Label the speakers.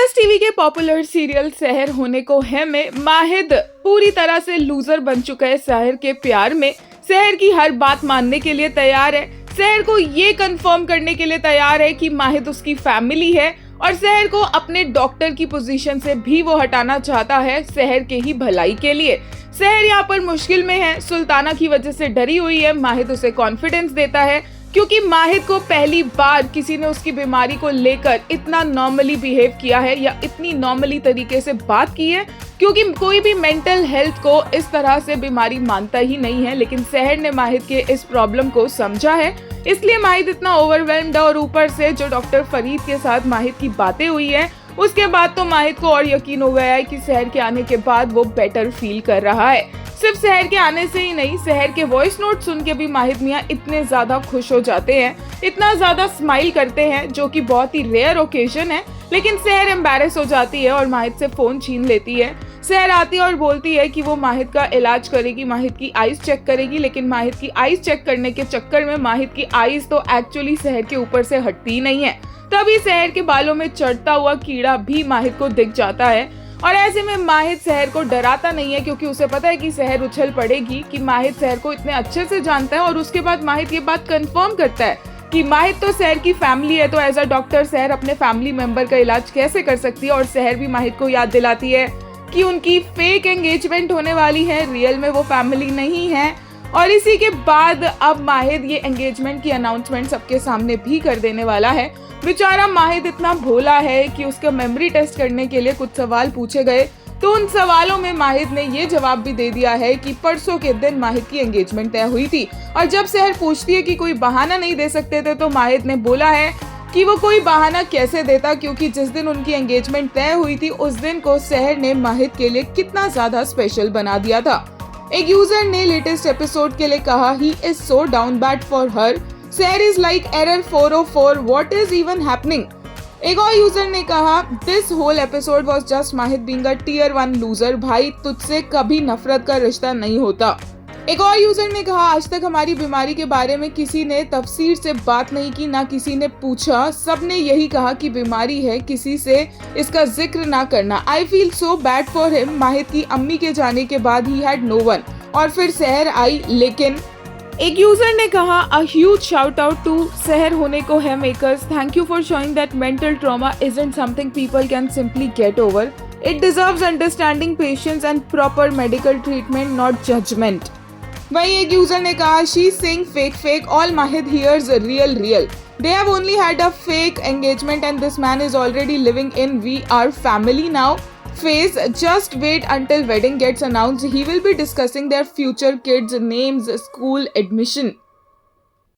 Speaker 1: Plus TV के popular serial सहर होने को है में माहिद पूरी तरह से लूजर बन चुका है सहर के प्यार में। सहर की हर बात मानने के लिए तैयार है, सहर को ये कंफर्म करने के लिए तैयार है कि माहिद उसकी फैमिली है और सहर को अपने डॉक्टर की पोजीशन से भी वो हटाना चाहता है सहर के ही भलाई के लिए। सहर यहाँ पर मुश्किल में है, सुल्ताना की वजह से डरी हुई है। माहिद उसे कॉन्फिडेंस देता है क्योंकि माहिद को पहली बार किसी ने उसकी बीमारी को लेकर इतना नॉर्मली बिहेव किया है या इतनी नॉर्मली तरीके से बात की है, क्योंकि कोई भी मेंटल हेल्थ को इस तरह से बीमारी मानता ही नहीं है। लेकिन सहर ने माहिद के इस प्रॉब्लम को समझा है, इसलिए माहिद इतना ओवरवेल्म्ड है। और ऊपर से जो डॉक्टर फरीद के साथ माहिद की बातें हुई है, उसके बाद तो माहिद को और यकीन हो गया है कि सहर के आने के बाद वो बेटर फील कर रहा है। सिर्फ सहर के आने से ही नहीं, सहर के वॉइस नोट सुन के भी माहिद मियां इतने ज्यादा खुश हो जाते हैं, इतना ज्यादा स्माइल करते हैं, जो कि बहुत ही रेयर ओकेजन है। लेकिन सहर एम्बैरेस हो जाती है और माहिद से फोन छीन लेती है। सहर आती है और बोलती है कि वो माहिद का इलाज करेगी, माहिद की आईज चेक करेगी। लेकिन माहिद की आईज चेक करने के चक्कर में माहिद की आईज तो एक्चुअली सहर के ऊपर से हटती नहीं है। तभी सहर के बालों में चढ़ता हुआ कीड़ा भी माहिद को दिख जाता है और ऐसे में माहिद सहर को डराता नहीं है, क्योंकि उसे पता है कि सहर उछल पड़ेगी कि माहिद सहर को इतने अच्छे से जानता है। और उसके बाद माहिद ये बात कंफर्म करता है कि माहिद तो सहर की फैमिली है, तो एज अ डॉक्टर सहर अपने फैमिली मेंबर का इलाज कैसे कर सकती है। और सहर भी माहिद को याद दिलाती है कि उनकी फेक एंगेजमेंट होने वाली है, रियल में वो फैमिली नहीं है। और इसी के बाद अब माहिद ये एंगेजमेंट की अनाउंसमेंट सबके सामने भी कर देने वाला है। बेचारा माहिद इतना भोला है कि उसका मेमोरी टेस्ट करने के लिए कुछ सवाल पूछे गए, तो उन सवालों में माहिद ने ये जवाब भी दे दिया है कि परसों के दिन माहिद की एंगेजमेंट तय हुई थी। और जब सहर पूछती है कि कोई बहाना नहीं दे सकते थे, तो माहिद ने बोला है कि वो कोई बहाना कैसे देता, क्योंकि जिस दिन उनकी एंगेजमेंट तय हुई थी उस दिन को सहर ने माहिद के लिए कितना ज्यादा स्पेशल बना दिया था। एक यूजर ने लेटेस्ट एपिसोड के लिए कहा, he is so down bad for her, Sahar is like error 404, what is even happening. एक और यूजर ने कहा, this whole episode was just Mahid being a tier 1 loser, भाई तुझसे कभी नफरत का रिश्ता नहीं होता। एक और यूजर ने कहा, आज तक हमारी बीमारी के बारे में किसी ने तफसीर से बात नहीं की, ना किसी ने पूछा, सबने यही कहा कि बीमारी है, किसी से इसका जिक्र ना करना। I feel so bad for him, Mahid की अम्मी के जाने के बाद ही हैड नो वन। और फिर सहर आई। लेकिन एक यूजर ने कहा, a huge shout out to सहर होने को है makers, thank you for showing that mental trauma isn't something people can simply get over, it deserves understanding, patience and proper medical treatment, not judgment. वहीं एक user ने कहा, she sing fake fake, all माहिद hears real real, they have only had a fake engagement and this man is already living in we are family now phase, just wait until wedding gets announced, he will be discussing their future kids names, school admission.